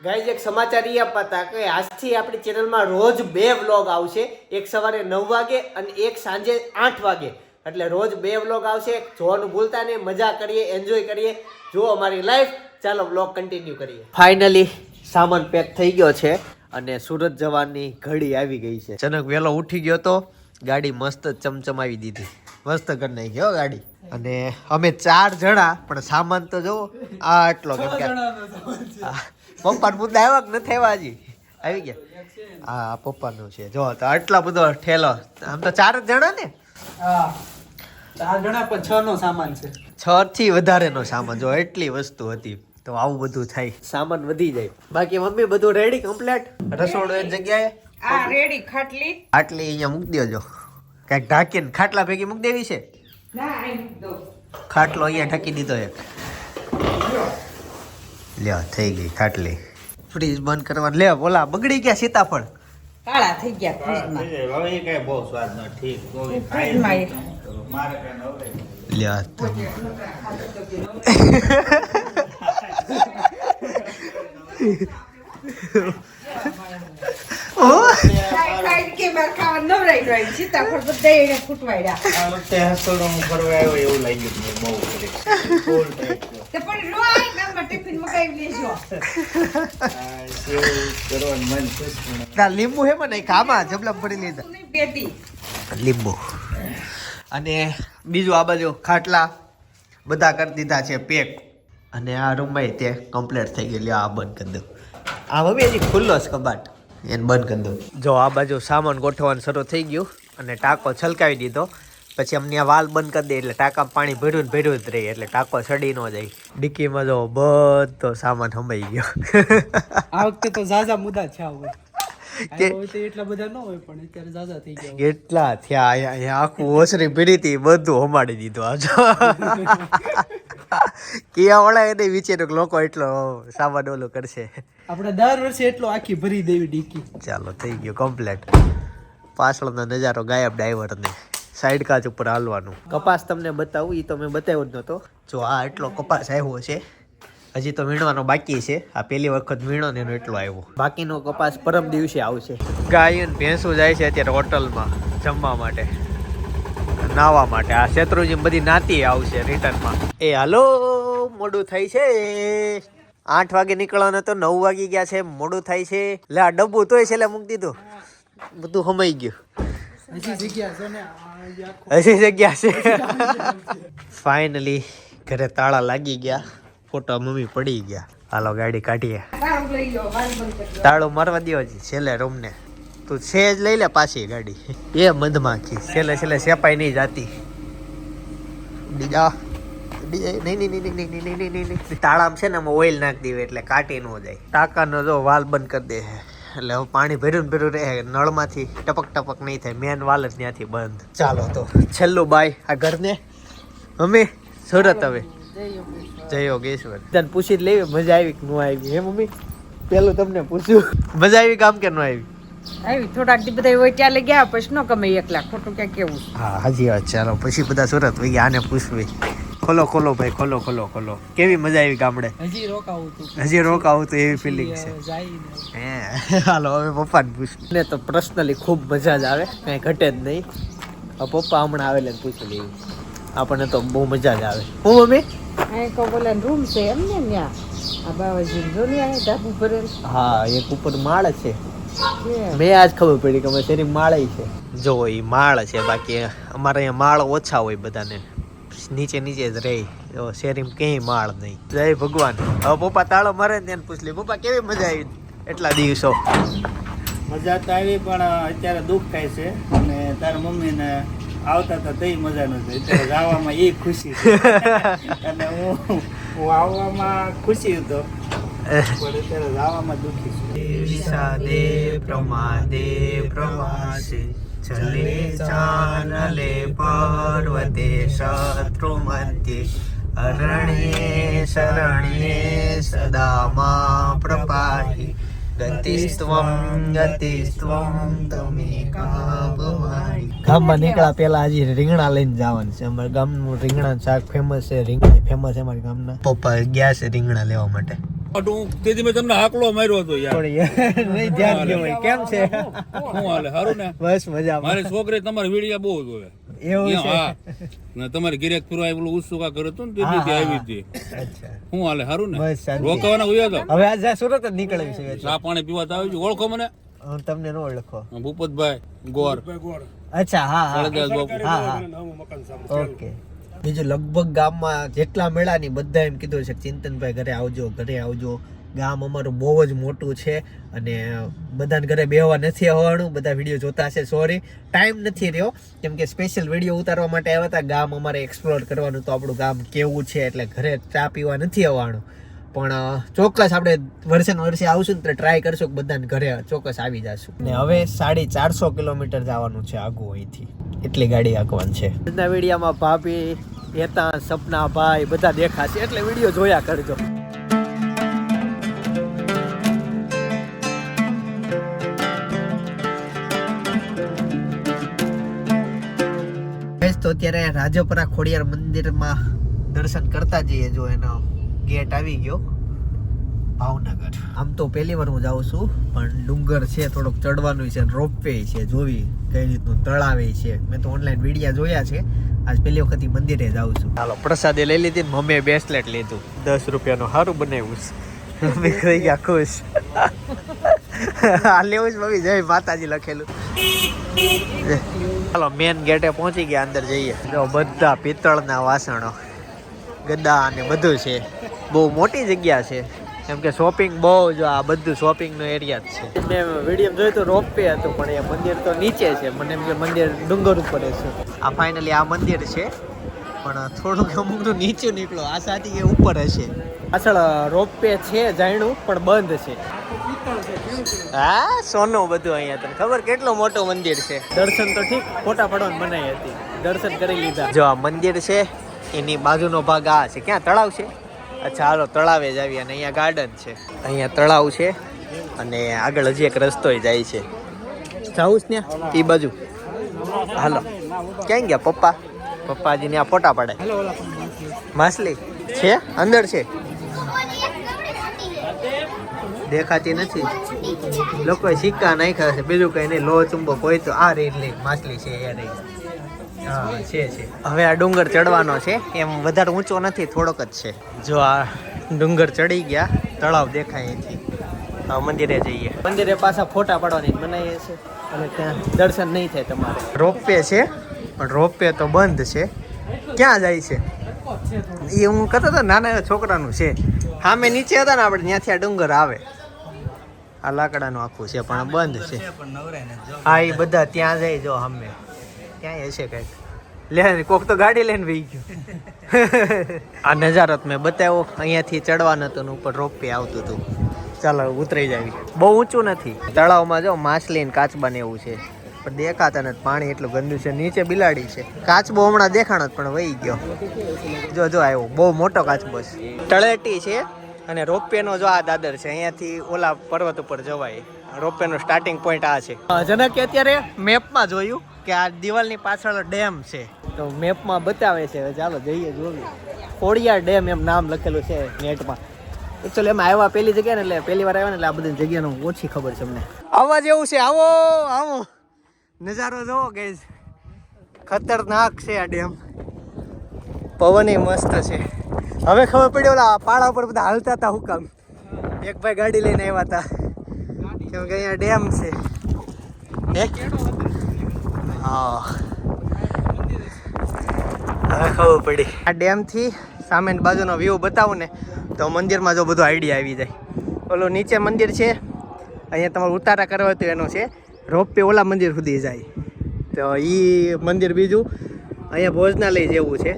Guys એક સમાચાર એ આપતા હતા કે આજથી આપણી ચેનલમાં રોજ 2 વ્લોગ આવશે, એક સવારે 9 વાગે અને એક સાંજે 8 વાગે. એટલે રોજ 2 વ્લોગ આવશે. જોવાનું ભૂલતા નહીં, મજા કરીએ, એન્જોય કરીએ, જો અમારી લાઈફ. ચાલો વ્લોગ કન્ટિન્યુ કરીએ. ફાઇનલી સામાન પેક થઈ ગયો છે અને સુરત જવાની ઘડી આવી ગઈ છે. જનક વહેલો ઉઠી ગયો તો ગાડી મસ્ત ચમચમાવી દીધી, મસ્ત કરી નાખી હો ગાડી. અને અમે 4 જણા, પણ સામાન તો જો આટલો કેમ કે પપ્પાનો મુદ્દા આવ્યા કે નથી આવ્યા? હજી આવી ગયા. હા પપ્પાનું છે. જો તો આટલા બધો ઠેલો. આમ તો 4 જ જણા ને. હા 4 જણા પણ 6 નો સામાન છે. 6 થી વધારેનો સામાન. જો એટલી વસ્તુ હતી તો આવું બધું થાય, સામાન વધી જાય. બાકી મમ્મી બધું રેડી કમ્પ્લીટ? રસોડું એક જગ્યાએ આ રેડી. ખાટલી અહીંયા મૂકી દેજો, કઈક ઢાંકીને ખાટલા ભેગી મૂકી દેવી છે. ના અહીં મૂક દો. ખાટલો અહીંયા ઢાંકી દીધો એક. લ્યો થઈ ગઈ ખાટલી. ફ્રીજ બંધ કરવાનું. લે બોલા બગડી ગયા સીતાફળ, કાળા થઈ ગયા ફ્રીજમાં. હવે કઈ બહુ સ્વાદ ન ઠીક. ફ્રીજમાં મારે કઈ નવરે. લ્યો ખાઈ કે માર ખાવા નવરાઈ ગઈ. સીતાફળ બધા એને ફૂટવાડ્યા. આ વખતે હસોડો હું ફરવા આવ્યો એવું લાગ્યું મને બહુ. ફૂલ ટાઈપ તે પણ રોય ગામમાં ટિફિન મગાવી લેજો. સેવ કરવાનું મન ખુશ પણ. ના લીંબુ હે મને ખામાં જબલમ પડી લીધા નહીં બેટી. લીંબુ. અને બીજું આ બાજુ ખાટલા બધા કરી દીધા છે પેક. અને આ રૂમમાં તે કમ્પ્લીટ થઈ ગઈ. લ્યો આ બંધ કરી દો. આ મમ્મી હજી ખુલ્લો છે કબાટ, એને બંધ કરી દો. જો આ બાજુ સામાન ગોઠવવાનું શરૂ થઈ ગયું અને ટાંકો છલકાવી દીધો. પછી અમને આ વાલ બંધ કરી દે એટલે ટાંકામાં પાણી ભર્યું જ રહે, એટલે ટાંકો સડી ન જાય. ડિક્કીમાં જો બધો સામાન હમાઈ ગયો. આ વખતે તો ઝાઝા મુદ્દા છે. હવે કે એટલા બધા ન હોય પણ અત્યારે ઝાઝા થઈ ગયા. કેટલા થયા અહીંયા આખું ઓસરી પીડી હતી, બધું હમાડી દીધું. આ કિયા વાળા એને વિચાર્યું કે લોકો એટલો સામાન ઓલો કરશે. આપણે દર વર્ષે એટલો આખી ભરી દેવી ડીકી. ચાલો થઈ ગયું કમ્પ્લીટ. પાછળનો નજારો ગાયબ ડ્રાઈવરને સાઈડ કાચ ઉપર હાલવાનું. કપાસ તમને બતાવું, એ તો મેં બતાવ્યો જ નહોતો. જો આ એટલો કપાસ આવ્યો છે, હજી તો વીણવાનો બાકી છે. આ પહેલી વખત વીણો ને એનો એટલો આવ્યો. બાકીનો કપાસ પરમ દિવસે આવશે. ગાય ને ભેંસું જાય છે અત્યારે હોટલમાં જમવા માટે, નાવા માટે. આ શેત્રુજી બધી નાતી આવશે રિટર્નમાં. એ હાલો મોડું થાય છે. 8 વાગે નીકળવાનું તો 9 વાગી ગયા છે, મોડું થાય છે. લે આ ડબ્બુ તોય છેલ્લે મૂકી દીધું, બધું હમાઈ ગયું. હજી જગ્યા છે. ફાઇનલી ઘરે તાળા લાગી ગયા, ફોટો મમ્મી પડી ગયા. હાલો ગાડી કાઢીએ. તાળું મારવા દો હજી છેલ્લે રૂમને. તું સેજ લઈ લે પાછી ગાડી. એ મધમાખી છેલ્લે સેપાઈ નહીં જાતી. નહીં તાળામાં છે ને ઓઇલ નાખી દેવે એટલે કાટી ન જાય. ટાંકાનો જો વાલ બંધ કરી દે એટલે હવે પાણી ભર્યું રહે, નળમાંથી ટપક નહીં થાય. મેન વાલ જ ત્યાંથી બંધ. ચાલો તો છેલ્લું બાય આ ઘરને. મમ્મી સુરત હવે જય યોગેશ્વર. તને પૂછી જ લેવી મજા આવી કે ન આવી? હે મમ્મી પેલું તમને પૂછ્યું, મજા આવી કામ કે ન આવી? આવી થોડાક દી બધા હોય ચાલે ગયા પછી ન ગમે એકલા ખોટું ક્યાં કેવું. હા હાજી વાત. ચાલો પછી બધા સુરત વહી ગયા. આને પૂછવી. ખોલો ભાઈ ખોલો. કેવી મજા આવી ગામડે? હજી રોકાવું તું એવી ફિલિંગ છે. હે હાલો હવે પપ્પાને પૂછ્યું ને તો પર્સનલી ખૂબ મજા જ આવે, કાંઈ ઘટે જ નહીં. પપ્પા હમણાં આવેલા ને પૂછી લેવી, આપણને તો બહુ મજા જ આવે. હું મમ્મી અહીં કો બોલે રૂમ છે એમ ને ત્યાં આ બાવાજી જો ને આ ધાબુ ભરેલ. હા એક ઉપર માળ છે. મેં આજ ખબર પડી કે અમારે શેરી માળ છે. જો એ માળ છે, બાકી અમારે અહીંયા માળ ઓછા હોય બધાને, નીચે જ રહે. શેરીમાં ક્યાંય માળ નહીં. જય ભગવાન. હવે પપ્પા તાળો મારે ને પૂછ લે. પપ્પા કેવી મજા આવી એટલા દિવસો? મજા તો આવી પણ અત્યારે દુઃખ થાય છે. અને તારા મમ્મીને આવતા હતા તઈ મજા નથી. અત્યારે જવામાં એ ખુશી છે. અને હું આવવામાં ખુશી હતો પણ અત્યારે જવામાં દુઃખી છું. વિષાદે પ્રમાદે પ્રવાસે ચલે ચાનલે પર્વતે શત્રુ મધ્યે અરણ્યે શરણ્યે સદા માં પ્રપાહી ગતિસ્ત્વમ તમેકા ભવાની. ગામમાં નીકળ્યા પેલા હજી રીંગણા લઈને જવાનું છે. અમારા ગામનું રીંગણા શાક ફેમસ છે. રીંગણા ફેમસ છે અમારા ગામના. પપ્પા ગયા છે રીંગણા લેવા માટે. તેથી મેં તમને હાકલો માર્યો હતો યાર. નહીં ધ્યાન દેવાય. કેમ છે? શું હાલે? સારું ને? બસ મજામાં. મારી છોકરી તમારી વિડીયો બહુ જોવે. એવું છે? હા. ને તમારી ગિરેક પૂરા પેલું ઉત્સુકા કરે હતું ને તેથી ત્યાં આવી હતી. અચ્છા. શું હાલે? સારું ને? બસ શાંતિ. રોકાવાના ઉયા તો હવે આજ સુરત જ નીકળવી છે. ચા પાણી પીવા તો આવી છું. ઓળખો મને? હું તમને ન ઓળખો. ભૂપતભાઈ ગોર. અચ્છા હા હા કાળીદાસ બાપુ. હા હા ઓકે. બીજું લગભગ ગામમાં જેટલા મેળા ની બધા એમ કીધું છે કે ચિંતનભાઈ ઘરે આવજો. ગામ અમારું બહુ જ મોટું છે અને બધાને ઘરે બેહવા નથી આવવાનું. બધા વિડીયો જોતા હશે. સોરી, ટાઈમ નથી રહ્યો કેમ કે સ્પેશિયલ વિડીયો ઉતારવા માટે આવ્યા હતા. ગામ અમારે એક્સપ્લોર કરવાનું તો આપણું ગામ કેવું છે એટલે ઘરે ચા પીવા નથી આવવાનું. પણ ચોક્કસ આપણે વર્ષે આવશું ને તો ટ્રાય કરશું કે બધાને ઘરે ચોક્કસ આવી જશું. ને હવે 450 કિલોમીટર જવાનું છે આગું અહીંથી. એટલી ગાડી આંકવાની છે. આજના વિડીયોમાં ભાભી, હેતા, સપના ભાઈ બધા દેખાશે એટલે વિડીયો જોયા કરજો. તો અત્યારે રાજપરા ખોડિયાર મંદિરમાં દર્શન કરતા જઈએ. જો એનો ગેટ આવી ગયો ભાવનગર. આમ તો પહેલી વાર હું જાઉં છું પણ ડુંગર છે, થોડોક ચડવાનું છે, રોપવે છે, જોવી કઈ રીતનું તળાવે છે. મેં તો ઓનલાઈન વિડીયા જોયા છે. આજ પહેલી વખત મંદિરે જાઉં છું. ચાલો પ્રસાદે લઈ લીધી. મમ્મીએ બ્રેસલેટ લીધું 10 રૂપિયાનું. સારું બનાવ્યું છે. મમ્મી થઈ ગયા ખુશ. આ લેવું જ મમ્મી. જય માતાજી લખેલું. ચાલો મેન ગેટે પહોંચી ગયા. અંદર જઈએ. જો બધા પિત્તળના વાસણો, ગદા ને બધું છે. બહુ મોટી જગ્યા છે કેમ કે શોપિંગ બહુ. જો આ બધું શોપિંગનો એરિયા જ છે. મેં વિડીયો જોયું તો રોપવે હતું પણ એ મંદિર તો નીચે છે. મને એમ કે મંદિર ડુંગર ઉપર છે. આ ફાઇનલી આ મંદિર છે પણ થોડુંક અમુકનું નીચું નીકળો. આ સાથી એ ઉપર હશે. પાછળ રોપવે છે જાણ્યું પણ બંધ છે. હા સોનું બધું અહીંયા. તને ખબર કેટલું મોટું મંદિર છે. દર્શન તો ઠીક ફોટા પડવાની બનાવી હતી. દર્શન કરી લીધા. જો આ મંદિર છે એની બાજુનો ભાગ આ છે. ક્યાં તળાવ છે? અચ્છા હાલો તળાવે જ આવી. અને અહીંયા ગાર્ડન છે. અહીંયા તળાવ છે અને આગળ હજી એક રસ્તો જાય છે. જાઉં જ ત્યાં એ બાજુ. હાલો ક્યાં ગયા પપ્પા? પપ્પાજી ને આ ફોટા પાડે. માછલી છે અંદર છે, દેખાતી નથી. લોકોએ સિક્કા નાખ્યા છે. બીજું કઈ નહીં. લો ચુંબક હોય તો આ રહી માછલી છે એ રહી. હા છે. હવે આ ડુંગર ચડવાનો છે. એમ વધારે ઊંચો નથી, થોડોક જ છે. જો આ ડુંગર ચડી ગયા. તળાવ દેખાય અહીંથી. મંદિરે જઈએ. મંદિરે પાછા ફોટા પાડવાની બનાવીએ છે અને ત્યાં દર્શન નહીં થાય તમારે. રોપવે છે પણ રોપવે તો બંધ છે. ક્યાં જાય છે એ હું કહેતો હતો. નાના એવા છોકરાનું છે. સામે નીચે હતા ને આપણે ત્યાંથી આ ડુંગર આવે. આ લાકડાનું આખું છે પણ બંધ છે. હા એ બધા ત્યાં જાય. જો સામે ક્યાંય હશે કંઈક. લે કોક તો ગાડી લઈને વહી ગયું. આ નજારો મેં બતાવ્યો. અહીંયાથી ચડવાનું હતું ને ઉપર રોપવે આવતું હતું. ચાલો ઉતરી જાવી. બહુ ઊંચું નથી. તળાવમાં જો માછલી ને કાચબા ને એવું છે પણ દેખાતા નથી. પાણી એટલું ગંદુ છે. નીચે બિલાડી છે. કાચબો હમણાં દેખાણો પણ વહી ગયો. જો આવ્યો બહુ મોટો કાચબો છે. તળેટી છે અને રોપવે નો જો આ દાદર છે. અહીંયાથી ઓલા પર્વત ઉપર જવાય. રોપવે નો સ્ટાર્ટિંગ પોઈન્ટ આ છે. જનકે અત્યારે મેપમાં જોયું કે આ દિવાલની પાછળ ડેમ છે તો મેપમાં બતાવે છે. ચાલો જઈએ જોઈએ. ખોડિયાર ડેમ એમ નામ લખેલું છે નેટમાં. એકચ્યુઅલી એમાં આવ્યા પહેલી જગ્યા ને એટલે પહેલી વાર આવ્યા ને એટલે આ બધી જગ્યાનું ઓછી ખબર છે અમને. આવવા જેવું છે. આવો નજારો જોવો ગાઈઝ. ખતરનાક છે આ ડેમ. પવન મસ્ત છે. હવે ખબર પડી ઓલા પાડા ઉપર બધા હાલતા હતા. હું કામ? એક ભાઈ ગાડી લઈને આવ્યા હતા કેમ કે અહીંયા ડેમ છે. હા હવે ખબર પડી. આ ડેમથી સામેની બાજુનો વ્યૂ બતાવું ને તો મંદિરમાં જો બધો આઈડિયા આવી જાય. ઓલું નીચે મંદિર છે. અહીંયા તમારે ઉતારા કરવા હોય તો એનો છે. રોપવે ઓલા મંદિર સુધી જાય તો એ મંદિર બીજું. અહીંયા ભોજનાલય જેવું છે.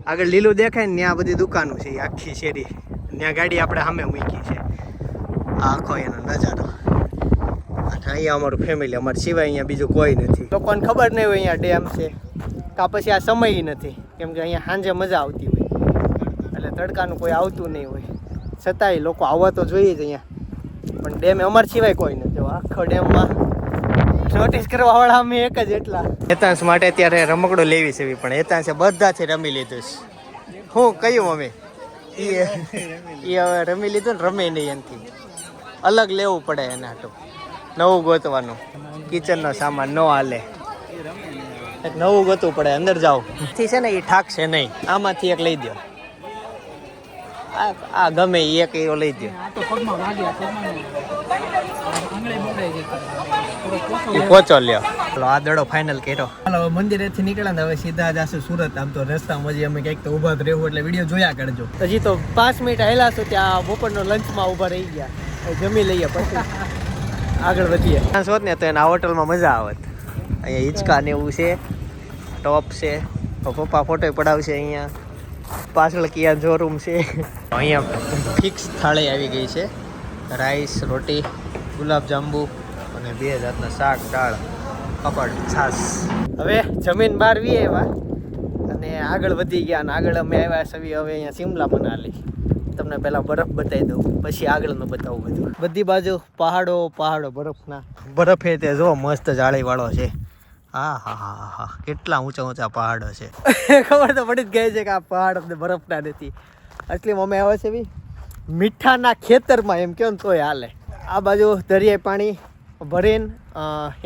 આગળ લીલું દેખાય ને ત્યાં બધી દુકાનો છે. આખી શેરી. ત્યાં ગાડી આપણે સામે મૂકી છે. આખો એનો નજારો. અહીંયા અમારું ફેમિલી. અમારે સિવાય અહીંયા બીજું કોઈ નથી. લોકોને ખબર નહીં હોય અહીંયા ડેમ છે કાં પછી આ સમય નથી કેમ કે અહીંયા સાંજે મજા આવતી હોય એટલે તડકાનું કોઈ આવતું નહીં હોય. છતાંય લોકો આવવા તો જોઈએ જ અહીંયા. પણ ડેમ અમાર સિવાય કોઈ નથી. આખો ડેમમાં નોટિસ કરવા વાળા અમે એક જ એટલા. હેતાંશ માટે અત્યારે રમકડું લેવી છે પણ હેતાંશે બધાથી રમી લીધું છે. હું કયું મમ્મી? એ હવે રમી લીધું ને રમે નહીં એનથી અલગ લેવું પડે એને હાટું નવું ગોતવાનું કિચનનો સામાન ન હાલે એક નવું ગોતવું પડે અંદર જાઓ થી છે ને એ ઠાકશે નહીં આમાંથી એક લઈ દો આ ગમે ઈ એક એવો લઈ દો પોચો લ્યો ચાલો આ દડો ફાઇનલ કર્યો હાલો મંદિરેથી નીકળ્યા ને હવે સીધા જશું સુરત આમ તો રસ્તામાં હજી અમે કંઈક તો ઊભા જ રહેવું એટલે વિડીયો જોયા કરજો હજી તો 5 મિનિટ હેલાશું ત્યાં બપોરનો લંચમાં ઊભા રહી ગયા હવે જમી લઈએ પછી આગળ વધીએ હોત ને તો એના હોટલમાં મજા આવત અહીંયા હિંચકા ને એવું છે ટોપ છે પપ્પા ફોટો પડાવશે અહીંયા પાછળ કિયા શોરૂમ છે અહીંયા ફિક્સ થાળી આવી ગઈ છે રાઈસ રોટી ગુલાબ જાંબુ અને 2 જાતના શાક દાળ પાપડ છાશ હવે જમીન બહાર વી આવ્યા અને આગળ વધી ગયા અને આગળ અમે આવ્યા સવી હવે અહીંયા શિમલા મનાલી તમને પહેલા બરફ બતાવી દઉં પછી આગળનું બતાવું બધું બધી બાજુ પહાડો પહાડો બરફ એ તે જો મસ્ત જાળીવાળો છે હા હા હા હા કેટલા ઊંચા ઊંચા પહાડો છે ખબર તો પડી જ ગઈ છે કે આ પહાડ અમને બરફના નથી અસલી અમે આવે છે બી મીઠાના ખેતરમાં એમ કહો ને તોય હાલે આ બાજુ દરિયાઈ પાણી ભરીને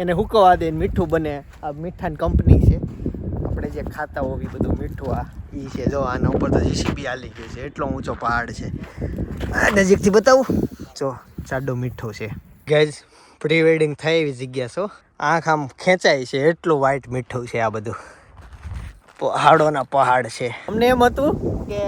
એને હુકવવા દે મીઠું બને આ મીઠાની કંપની છે આપણે જે ખાતા હોવી બધું મીઠું આ એ છે જો આના ઉપર તો જીસીબી હાલી ગયું છે એટલો ઊંચો પહાડ છે આ નજીકથી બતાવું જો જાડો મીઠું છે ગાઈઝ પ્રી વેડિંગ થાય એવી જગ્યા છો આંખ આમ ખેંચાય છે એટલું વ્હાઈટ મીઠું છે આ બધું પહાડોના પહાડ છે અમને એમ હતું કે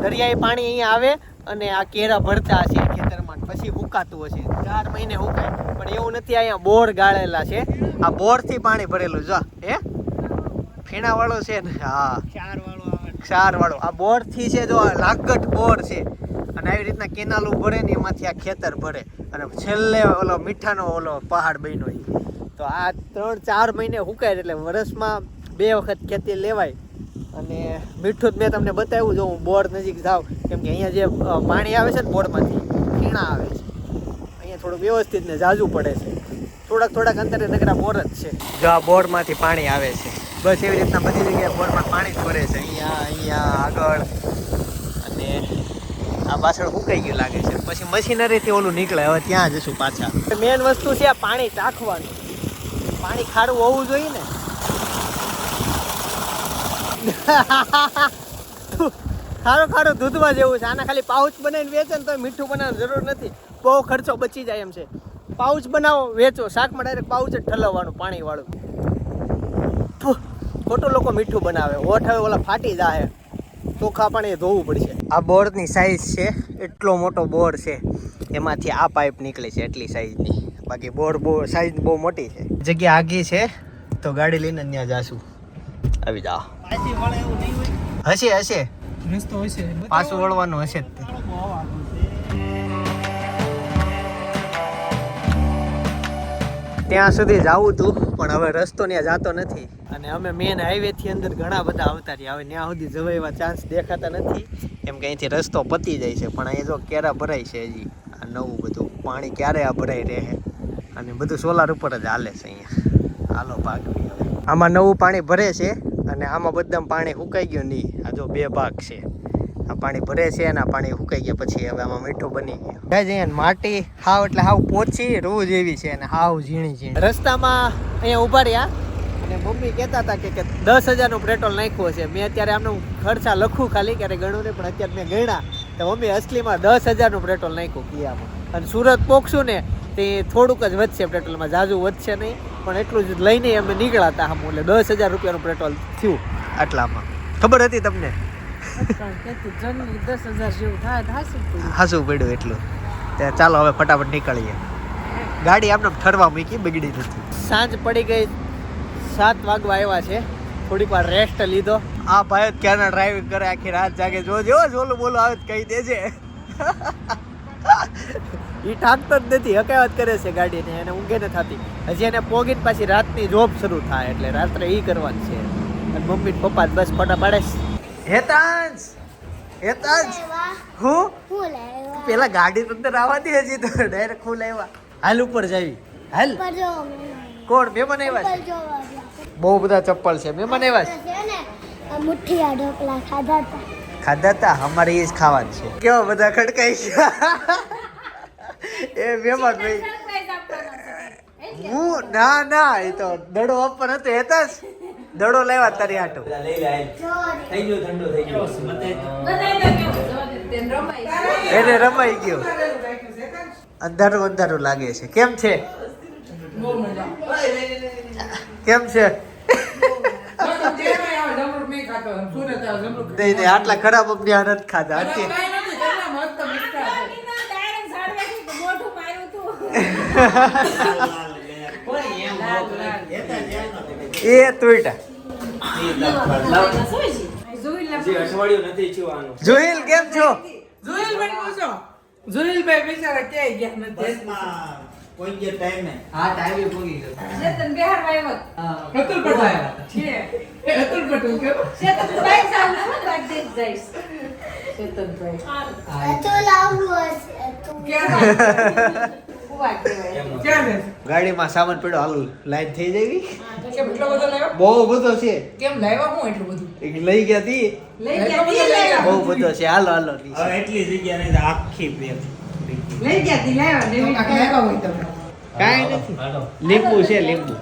દરિયાઈ પાણી અહીંયા આવે અને આ કેરા ભરતા હશે ખેતરમાં પછી હુકાતું હશે 4 મહિને હુકાય પણ એવું નથી અહીંયા બોર ગાળેલા છે આ બોરથી પાણી ભરેલું જો હે ફીણા વાળો છે ને હા ક્ષાર વાળો આ બોરથી છે જો લાગટ બોર છે અને આવી રીતના કેનાલ ભરે ને એમાંથી આ ખેતર ભરે અને છેલ્લે ઓલો મીઠાનો ઓલો પહાડ બન્યો તો આ 3-4 મહિને હુકાય એટલે વર્ષમાં 2 વખત ખેતી લેવાય અને મીઠું જ મેં તમને બતાવ્યું જો હું બોર નજીક જાઉં કેમ કે અહીંયા જે પાણી આવે છે ને બોરમાંથી ખીણા આવે છે અહીંયા થોડું વ્યવસ્થિત ને ઝાઝું પડે છે થોડાક અંતરે નગરા બોર જ છે જો આ બોરમાંથી પાણી આવે છે બસ એવી રીતના બધી જગ્યાએ બોરમાં પાણી જ ભરે છે અહીંયા આગળ અને આ પાછળ સુકાઈ ગયું લાગે છે પછી મશીનરીથી ઓલું નીકળે હવે ત્યાં જશું પાછા મેન વસ્તુ છે આ પાણી ચાખવાનું પાણી ખારું હોવું જોઈએ ને ખારું દૂધમાં જેવું છે આના ખાલી પાઉચ બનાવીને વેચે ને તો મીઠું બનાવવાની જરૂર નથી બહુ ખર્ચો બચી જાય એમ છે પાઉચ બનાવો વેચો શાકમાં ડાયરેક્ટ પાઉચ જ ઠલવવાનું પાણીવાળું ખોટું લોકો મીઠું બનાવે હોઠ હવે ઓલા ફાટી જાય ચોખ્ખા પાણી ધોવું પડશે આ બોરની સાઈઝ છે એટલો મોટો બોર છે એમાંથી આ પાઇપ નીકળે છે એટલી સાઈઝની બાકી બોર સાઈઝ બહુ મોટી છે જગ્યા આગી છે તો ગાડી લઈને ત્યાં જાશું આવી જાઓ હશે રસ્તો હશે પાછું વળવાનું હશે જ તે. ત્યાં સુધી જાવું હતું પણ હવે રસ્તો ત્યાં જાતો નથી અને અમે મેન હાઈવે થી અંદર ઘણા બધા આવતા રહ્યા હવે ત્યાં સુધી જવા એવા ચાન્સ દેખાતા નથી કેમ કે અહીંથી રસ્તો પતી જાય છે પણ અહીંયા જો કેરા ભરાય છે હજી આ નવું બધું પાણી ક્યારે આ ભરાઈ રહે અને બધું સોલાર ઉપર જ હાલે છે અહીંયા હાલો ભાગ આમાં નવું પાણી ભરે છે અને આમાં બધામાં પાણી સુકાઈ ગયું નહીં આ જો 2 ભાગ છે આ પાણી ભરે છે અને આ પાણી સુકાઈ ગયા પછી હવે આમાં મીઠું બની ગયું અહીંયા માટી હાવ એટલે હાવ પોચી રૂ જેવી છે અને હાવ ઝીણી રસ્તામાં અહીંયા ઊભા રહ્યા અને મમ્મી કહેતા હતા કે 10,000નું પેટ્રોલ નાખ્યું છે મેં અત્યારે આમનું ખર્ચા લખું ખાલી ક્યારે ગણું નહીં પણ અત્યારે મેં ગણ્યા તો મમ્મી અસલીમાં 10,000નું પેટ્રોલ નાખ્યું કિયામાં અને સુરત પોકશું ને તે થોડુંક જ વધશે પેટ્રોલમાં ઝાઝું વધશે નહીં પણ એટલું જ લઈને અમે નીકળ્યા હતા આમ એટલે 10,000 રૂપિયાનું પેટ્રોલ થયું આટલામાં ખબર હતી તમને હાસું પડ્યું એટલું ત્યાં ચાલો હવે ફટાફટ નીકળીએ ગાડી આમને ઠરવા મૂકી બગડી નથી સાંજ પડી ગઈ 7 વાગવા આવ્યા છે થોડીક વાર રેસ્ટ લીધો આ ભાઈ જ ક્યાંના ડ્રાઇવિંગ કરે આખી રાત જાગે જોજો ઓલું બોલું આવે કહી દેજે એ ઠાકતો જ નથી હકાવત કરે છે ગાડીને એને ઊંઘે ન થતી હજી એને પોગીને પાછી રાતની જોબ શરૂ થાય એટલે રાત્રે એ કરવાની છે અને મમ્મી પપ્પા બસ ફટા પાડે હેતાંશ હું પેલા ગાડી અંદર આવવા દે હજી તો ડાયરેક્ટ ફૂલ આવ્યા હાલ ઉપર જાવી હાલ કોણ મહેમાન આવ્યા છે બહુ બધા ચપ્પલ છે મહેમાન આવ્યા છે ખાધા તા અમારે એ જ ખાવાનું છે કેવા બધા ખડકાઈ ગયા એ મહેમાન ભાઈ હું ના એ તો દડો આપવાનો હતો હતા જ દડો લાવ્યા તારી આટો એને રમાઈ ગયો અંધારું લાગે છે કેમ છે કેમ છે નહીં આટલા ખરાબ અમને નથી ખાધા એ તુઈટા જોઈલ કેમ છો જોઈલભાઈ બિચારા ક્યાંય ગયા નથી કોઈ જે ટાઈમે ચેતન બિહાર આવ્યો કતુલ પટેલ છે કતુલ પટેલ કે ચેતન ભાઈ સામે શું રાખ દે જઈશ ચેતન ભાઈ ગાડીમાં સામાન પડ્યો હાલું લાઈન થઈ જવી કેમ એટલો બધો લાવ્યો બહુ બધો છે કેમ લાવ્યા હું એટલું બધું લઈ ગયા તી લઈ ગયા બહુ બધો છે હાલો હવે એટલી જગ્યા નહીં તો આખી બેગ લઈ ગયા તી લાવ્યા હોય તમે કાંઈ નથી લીંબુ છે લીંબુ